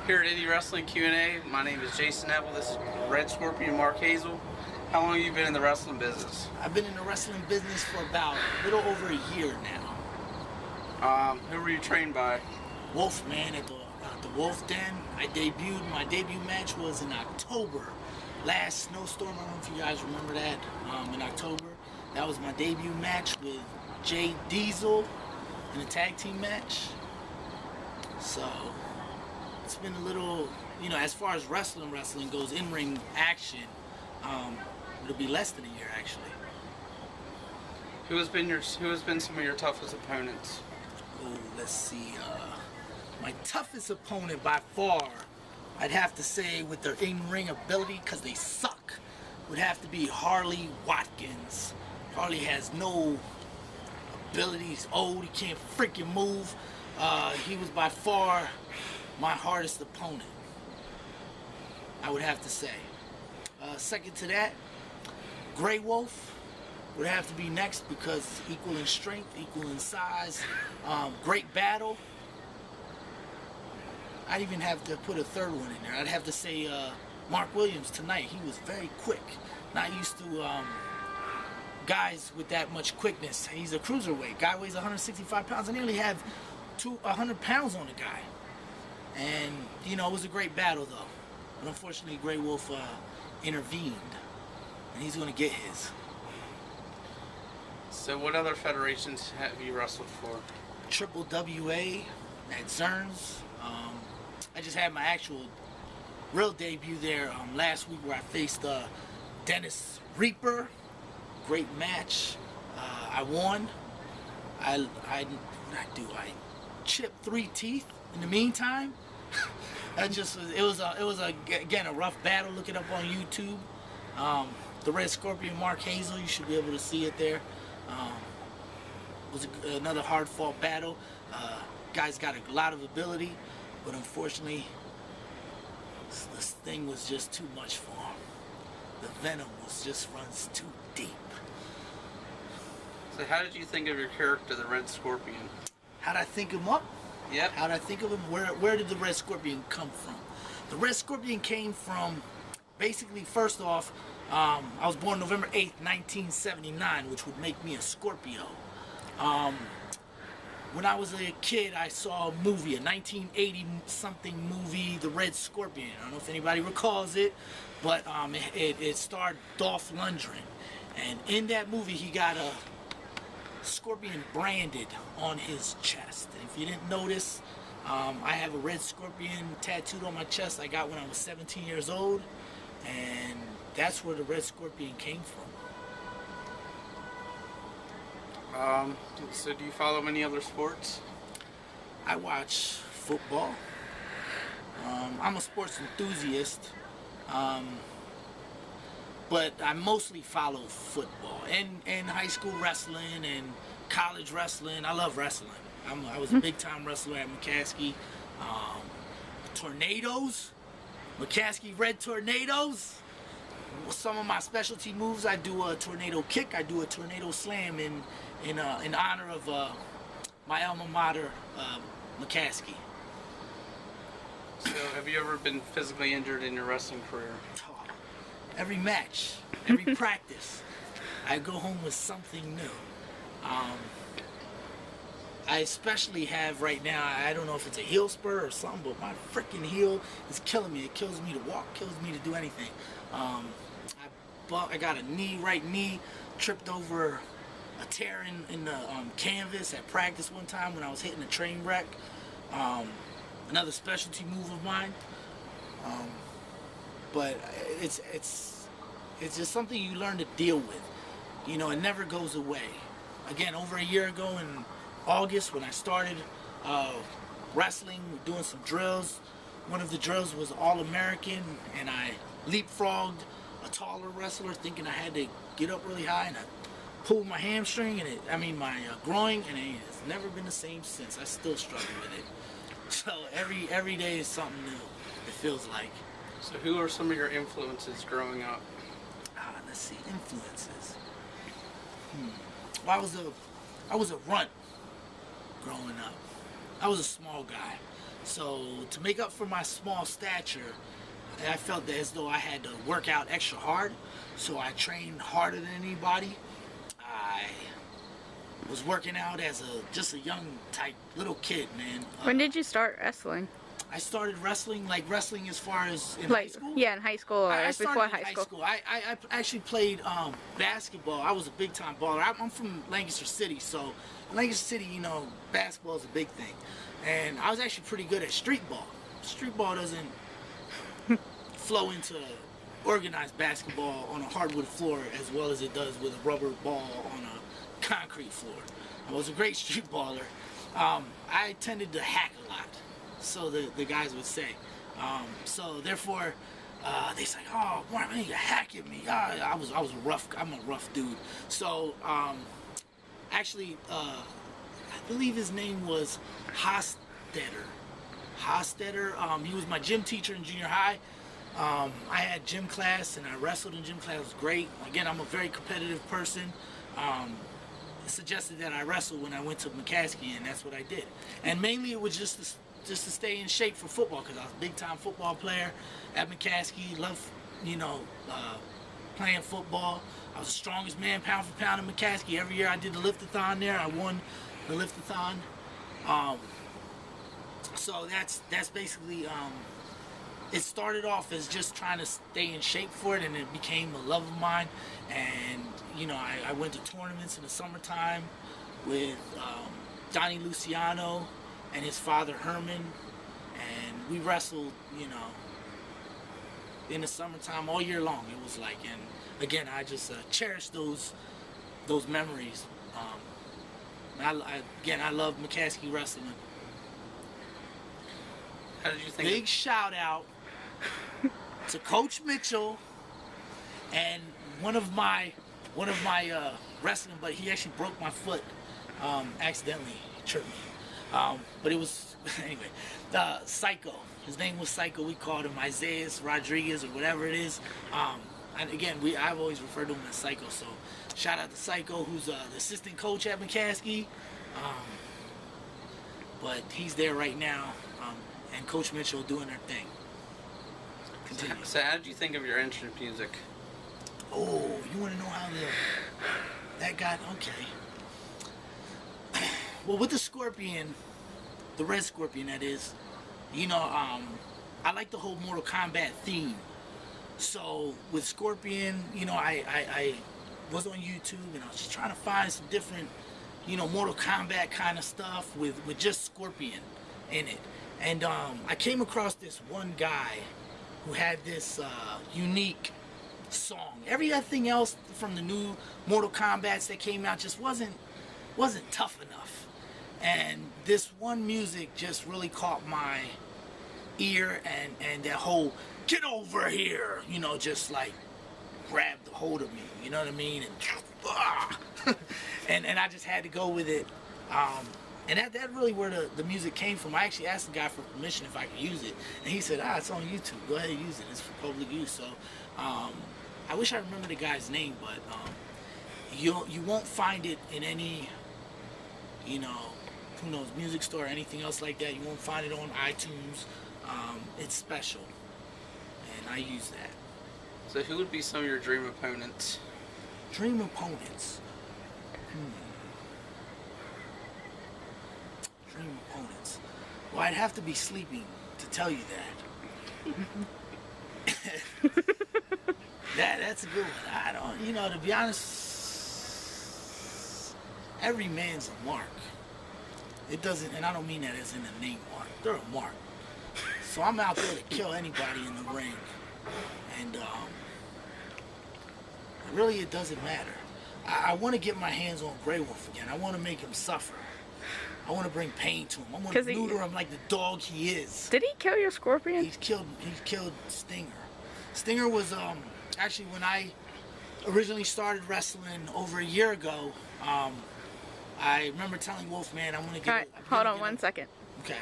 Here at Indie Wrestling Q&A, my name is Jason Neville. This is Red Scorpion Mark Hazel. How long have you been in the wrestling business? I've been in the wrestling business for about a little over a year now. Who were you trained by? Wolfman at the Wolf Den. My debut match was in October. Last snowstorm, I don't know if you guys remember that, in October. That was my debut match with Jay Diesel in a tag team match. So, it's been a little, as far as wrestling goes, in-ring action, it'll be less than a year actually. Who has been some of your toughest opponents? Oh, let's see. My toughest opponent by far, I'd have to say, with their in-ring ability, because they suck, would have to be Harley Watkins. Harley has no ability. He's old. He can't freaking move. He was by far my hardest opponent, I would have to say. Second to that, Grey Wolf would have to be next because equal in strength, equal in size, great battle. I'd even have to put a third one in there. I'd have to say Mark Williams tonight. He was very quick. Not used to guys with that much quickness. He's a cruiserweight. Guy weighs 165 pounds. I nearly have 100 pounds on the guy. And, it was a great battle, though. But unfortunately, Grey Wolf intervened. And he's going to get his. So what other federations have you wrestled for? Triple WA at Zerns. I just had my actual real debut there last week where I faced Dennis Reaper. Great match. I won. I chipped 3 teeth in the meantime. It was a rough battle. Look it up on YouTube. The Red Scorpion Mark Hazel, you should be able to see it there. It was another hard fought battle. Guy's got a lot of ability, but unfortunately this thing was just too much for him. The venom runs too deep. So how did you think of your character, the Red Scorpion? How'd I think him up? Yep. How'd I think of him? Where did the Red Scorpion come from? The Red Scorpion came from, basically, first off, I was born November 8th, 1979, which would make me a Scorpio. When I was a kid, I saw a movie, a 1980-something movie, The Red Scorpion. I don't know if anybody recalls it, but it starred Dolph Lundgren. And in that movie, he got a scorpion branded on his chest. And if you didn't notice, I have a red scorpion tattooed on my chest. I got when I was 17 years old, and that's where the Red Scorpion came from. So do you follow any other sports? I watch football. I'm a sports enthusiast, but I mostly follow football and high school wrestling and college wrestling. I love wrestling. I was a big-time wrestler at McCaskey. Tornadoes, McCaskey Red Tornadoes. Some of my specialty moves, I do a tornado kick, I do a tornado slam in honor of my alma mater, McCaskey. So have you ever been physically injured in your wrestling career? Every match, every practice, I go home with something new. I especially have right now, I don't know if it's a heel spur or something, but my freaking heel is killing me. It kills me to walk, kills me to do anything. I got a right knee, tripped over a tear in the canvas at practice one time when I was hitting a train wreck. Another specialty move of mine. But it's just something you learn to deal with. It never goes away. Again, over a year ago in August when I started wrestling, doing some drills, one of the drills was All-American, and I leapfrogged a taller wrestler thinking I had to get up really high, and I pulled my hamstring and my groin, and it's never been the same since. I still struggle with it. So every day is something new, it feels like. So who are some of your influences growing up? Let's see, influences. Well, I was a runt growing up. I was a small guy. So to make up for my small stature, I felt that as though I had to work out extra hard. So I trained harder than anybody. I was working out as just a young type little kid, man. When did you start wrestling? I started wrestling, like wrestling as far as in high Like, school. yeah, in high school or I before started in high school. I actually played basketball. I was a big time baller. I'm from Lancaster City, so in Lancaster City, you know, basketball is a big thing. And I was actually pretty good at street ball. Street ball doesn't flow into organized basketball on a hardwood floor as well as it does with a rubber ball on a concrete floor. I was a great street baller. I tended to hack a lot, so the guys would say. So therefore, they say, "Oh, boy, man, you hacking me." I'm a rough dude. So actually, I believe his name was Hostetter. He was my gym teacher in junior high. I had gym class and I wrestled in gym class. It was great. Again, I'm a very competitive person. Suggested that I wrestle when I went to McCaskey, and that's what I did. And mainly it was just to stay in shape for football, because I was a big time football player at McCaskey. Loved, playing football. I was the strongest man pound for pound in McCaskey. Every year I did the lift-a-thon there. I won the lift-a-thon. So that's basically. It started off as just trying to stay in shape for it, and it became a love of mine. And I went to tournaments in the summertime with Donnie Luciano and his father Herman, and we wrestled, in the summertime all year long. It was like, and again, I just cherish those memories. I love McCaskey wrestling. How did you think? Big shout out to Coach Mitchell and one of my wrestling, but he actually broke my foot accidentally. He tripped me. But it was anyway. Psycho. His name was Psycho. We called him Isaiah Rodriguez or whatever it is. And again, I've always referred to him as Psycho. So shout out to Psycho, who's the assistant coach at McCaskey. But he's there right now, and Coach Mitchell doing their thing. Continue. So how did you think of your entrance music? Oh, you want to know how that got? Okay. Well, with the Scorpion, the Red Scorpion, that is, I like the whole Mortal Kombat theme. So with Scorpion, I was on YouTube and I was just trying to find some different, Mortal Kombat kind of stuff with just Scorpion in it. And I came across this one guy who had this unique song. Everything else from the new Mortal Kombats that came out just wasn't tough enough. And this one music just really caught my ear, and that whole "get over here," just like grabbed a hold of me. You know what I mean? And and I just had to go with it. And that really where the music came from. I actually asked the guy for permission if I could use it, and he said, it's on YouTube. Go ahead and use it. It's for public use. So I wish I remember the guy's name, but you won't find it in any, who knows, music store or anything else like that. You won't find it on iTunes. It's special, and I use that. So who would be some of your dream opponents? Dream opponents. Dream opponents. Well, I'd have to be sleeping to tell you that. That's a good one. I don't, to be honest, every man's a mark. It doesn't, and I don't mean that as in a name mark. They're a mark. So I'm out there to kill anybody in the ring. And really, it doesn't matter. I want to get my hands on Grey Wolf again. I want to make him suffer. I want to bring pain to him. I want to neuter him like the dog he is. Did he kill your Scorpion? He killed Stinger. Stinger was actually, when I originally started wrestling over a year ago, I remember telling Wolfman I want to get. All right, hold on one second. Okay.